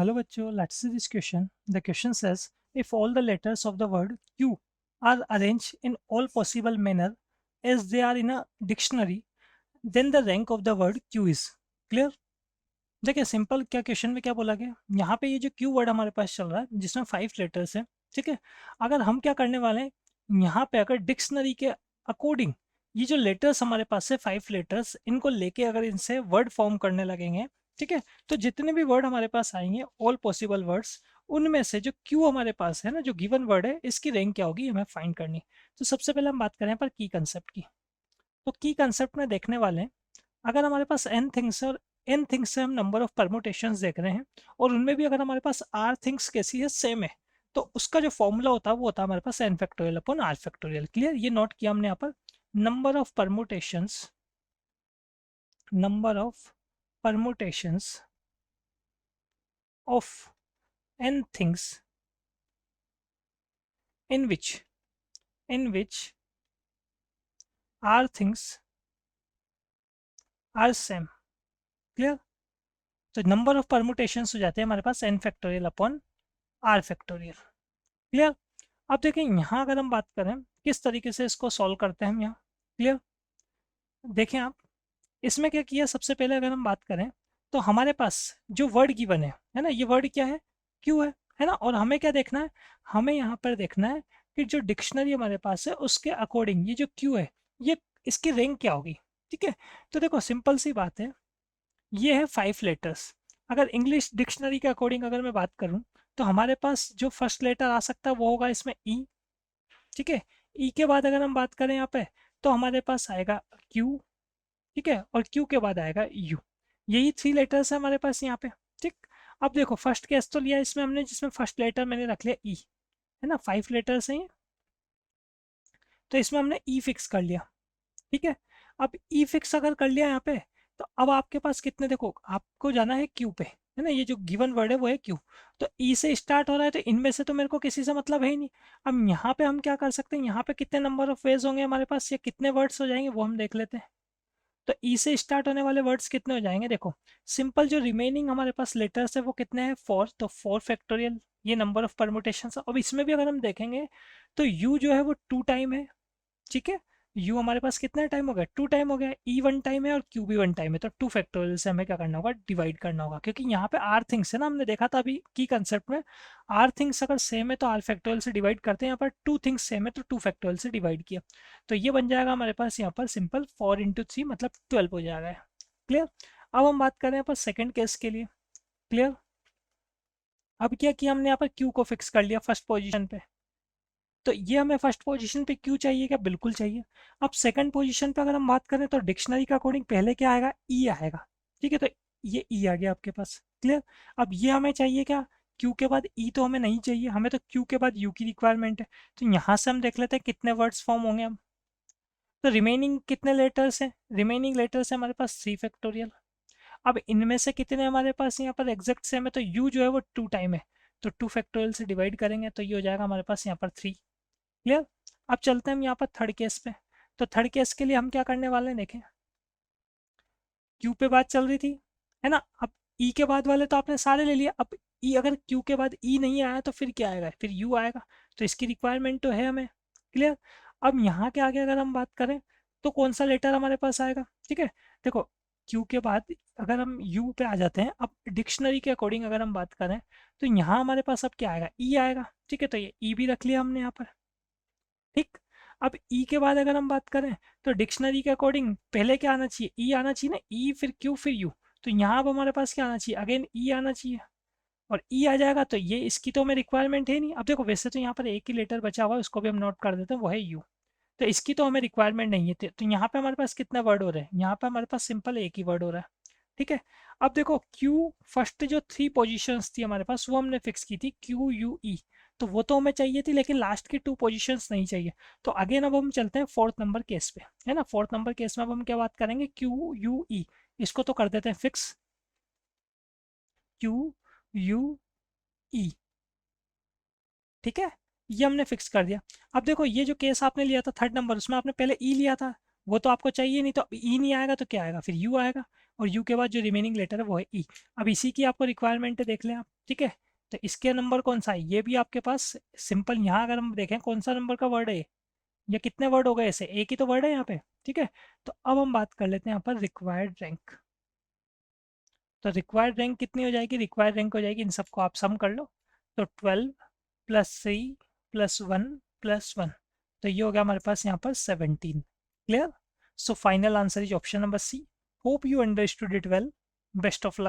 Hello bachcho, let's see this question. The question says, if all the letters of the word Q are arranged in all possible manner as they are in a dictionary, then the rank of the word Q is. Clear? देखिए simple क्या question में क्या बोला गया यहाँ पे ये जो क्यू वर्ड हमारे पास चल रहा है जिसमें 5 लेटर्स है। ठीक है, अगर हम क्या करने वाले हैं यहाँ पे अगर डिक्शनरी के अकॉर्डिंग ये जो लेटर्स हमारे पास है 5 लेटर्स इनको लेके अगर इनसे वर्ड फॉर्म करने लगेंगे, ठीक है, तो जितने भी वर्ड हमारे पास आएंगे ऑल पॉसिबल वर्ड्स उनमें से जो क्यू हमारे पास है ना जो गिवन वर्ड है इसकी रैंक क्या होगी हमें फाइंड करनी। तो सबसे पहले हम बात करें पर की कंसेप्ट की। तो की कंसेप्ट में देखने वाले हैं अगर हमारे पास एन थिंग्स है और एन थिंग्स से हम नंबर ऑफ परमुटेशंस देख रहे हैं और उनमें भी अगर हमारे पास आर थिंग्स कैसी है सेम है तो उसका जो फॉर्मूला होता है वो होता है हमारे पास n factorial upon r factorial. Clear? ये नोट किया हमने यहाँ पर। Number of permutations, number of permutations of n things in which r things are same. Clear? तो नंबर ऑफ परमुटेशंस हो जाते हैं हमारे पास n factorial upon r factorial. Clear? अब देखिए यहाँ अगर हम बात करें किस तरीके से इसको सॉल्व करते हैं हम यहाँ। क्लियर? देखें आप इसमें क्या किया सबसे पहले अगर हम बात करें तो हमारे पास जो वर्ड गिवन है ना, ये वर्ड क्या है क्यू है ना, और हमें क्या देखना है, हमें यहाँ पर देखना है कि जो डिक्शनरी हमारे पास है उसके अकॉर्डिंग ये जो क्यू है ये इसकी रैंक क्या होगी। ठीक है, तो देखो सिंपल सी बात है, ये है 5 लेटर्स। अगर इंग्लिश डिक्शनरी के अकॉर्डिंग अगर मैं बात करूँ तो हमारे पास जो फर्स्ट लेटर आ सकता है वो होगा इसमें ई। ठीक है, ई के बाद अगर हम बात करें यहाँ पे तो हमारे पास आएगा क्यू। ठीक है, और क्यू के बाद आएगा यू। यही 3 लेटर्स है हमारे पास यहाँ पे। ठीक, अब देखो फर्स्ट केस तो लिया इसमें हमने जिसमें फर्स्ट लेटर मैंने रख लिया ई, है ना, 5 लेटर्स हैं ये, तो इसमें हमने ई फिक्स कर लिया। ठीक है, अब ई फिक्स अगर कर लिया यहाँ पे तो अब आपके पास कितने, देखो आपको जाना है क्यू पे, है ना, ये जो गिवन वर्ड है वो है क्यू, तो ई से स्टार्ट हो रहा है तो इनमें से तो मेरे को किसी से मतलब है ही नहीं। अब यहाँ पे हम क्या कर सकते हैं, यहाँ पे कितने नंबर ऑफ वेज होंगे हमारे पास या कितने वर्ड्स हो जाएंगे वो हम देख लेते हैं। तो ई से स्टार्ट होने वाले वर्ड्स कितने हो जाएंगे, देखो सिंपल जो रिमेनिंग हमारे पास लेटर्स है वो कितने हैं 4, तो 4 फैक्टोरियल ये नंबर ऑफ परमुटेशन। अब इसमें भी अगर हम देखेंगे तो यू जो है वो 2 टाइम है। ठीक है, यू हमारे पास कितना टाइम हो गया 2 टाइम हो गया, ई 1 टाइम है और क्यू भी 1 टाइम है, तो 2 फैक्टोरियल से हमें क्या करना होगा डिवाइड करना होगा, क्योंकि यहाँ पे आर थिंग्स है ना, हमने देखा था अभी की कंसेप्ट में आर थिंग्स अगर सेम है तो आर फैक्टोरियल से डिवाइड करते हैं, यहाँ पर 2 थिंग्स सेम है तो 2 फैक्टोरियल से डिवाइड किया, तो ये बन जाएगा हमारे पास यहाँ पर सिंपल 4 × 3 मतलब 12 हो जाएगा। क्लियर? अब हम बात करें यहाँ पर सेकेंड केस के लिए। क्लियर? अब क्या किया हमने यहाँ पर क्यू को फिक्स कर लिया फर्स्ट पोजिशन पे, तो ये हमें फर्स्ट पोजीशन पे क्यों चाहिए, क्या बिल्कुल चाहिए। अब सेकंड पोजीशन पे अगर हम बात करें तो डिक्शनरी के अकॉर्डिंग पहले क्या आएगा ई आएगा। ठीक है, तो ये ई आ गया आपके पास। क्लियर? अब ये हमें चाहिए क्या, क्यू के बाद ई तो हमें नहीं चाहिए, हमें तो क्यू के बाद यू की रिक्वायरमेंट है, तो यहाँ से हम देख लेते हैं कितने वर्ड्स फॉर्म होंगे हम। तो रिमेनिंग कितने लेटर्स हैं, रिमेनिंग लेटर्स है हमारे पास 3 फैक्टोरियल। अब इनमें से कितने हमारे पास यहाँ पर एग्जैक्ट सेम है, तो यू जो है वो 2 टाइम है, तो 2 फैक्टोरियल से डिवाइड करेंगे तो ये हो जाएगा हमारे पास यहाँ पर 3। क्लियर? अब चलते हैं हम यहाँ पर थर्ड केस पे। तो थर्ड केस के लिए हम क्या करने वाले हैं, देखें क्यू पे बात चल रही थी, है ना, अब ई के बाद वाले तो आपने सारे ले लिया, अब ई अगर क्यू के बाद ई नहीं आया तो फिर क्या आएगा, फिर यू आएगा, तो इसकी रिक्वायरमेंट तो है हमें। क्लियर? अब यहाँ के आगे अगर हम बात करें तो कौन सा लेटर हमारे पास आएगा। ठीक है, देखो क्यू के बाद अगर हम यू पे आ जाते हैं, अब डिक्शनरी के अकॉर्डिंग अगर हम बात करें तो यहाँ हमारे पास अब क्या आएगा, ई आएगा। ठीक है, तो ये ई भी रख लिया हमने यहाँ पर। ठीक, अब ई के बाद अगर हम बात करें तो डिक्शनरी के अकॉर्डिंग पहले क्या आना चाहिए, ई आना चाहिए ना, ई फिर क्यू फिर यू, तो यहाँ अब हमारे पास क्या आना चाहिए, अगेन ई आना चाहिए, और ई आ जाएगा तो ये इसकी तो हमें रिक्वायरमेंट है नहीं। अब देखो वैसे तो यहाँ पर एक ही लेटर बचा हुआ है उसको भी हम नोट कर देते हैं, वो है यू, तो इसकी तो हमें रिक्वायरमेंट नहीं है, तो यहाँ पे हमारे पास कितने वर्ड हो रहे हैं, यहाँ पे हमारे पास सिंपल एक ही वर्ड हो रहा है। ठीक है, अब देखो क्यू फर्स्ट जो 3 पोजीशंस थी हमारे पास वो हमने फिक्स की थी क्यू यू ई, तो वो तो हमें चाहिए थी लेकिन लास्ट की 2 पोजीशंस नहीं चाहिए। तो अगेन अब हम चलते हैं फोर्थ नंबर केस पे, है ना, फोर्थ नंबर केस में अब हम क्या बात करेंगे क्यू यू ई, इसको तो कर देते हैं फिक्स क्यू यू ई। ठीक है, ये हमने फिक्स कर दिया। अब देखो ये जो केस आपने लिया था थर्ड नंबर उसमें आपने पहले ई लिया था, वो तो आपको चाहिए नहीं, तो ई नहीं आएगा तो क्या आएगा, फिर यू आएगा, और यू के बाद जो रिमेनिंग लेटर है वो है ई। अब इसी की आपको रिक्वायरमेंट है, देख लें आप, ठीक है। तो इसके नंबर कौन सा है, ये भी आपके पास सिंपल, यहाँ अगर हम देखें कौन सा नंबर का वर्ड है या कितने वर्ड हो गए ऐसे, एक ही तो वर्ड है यहाँ पे, ठीक है। तो अब हम बात कर लेते हैं यहाँ पर रिक्वायर्ड रैंक। तो रिक्वायर्ड रैंक कितनी हो जाएगी, रिक्वायर्ड रैंक हो जाएगी, इन सबको आप सम कर लो। तो 12 + 3 + 1 + 1, तो ये हो गया हमारे पास यहाँ पर 17। Clear? So final answer is option number C. Hope you understood it well. Best of luck.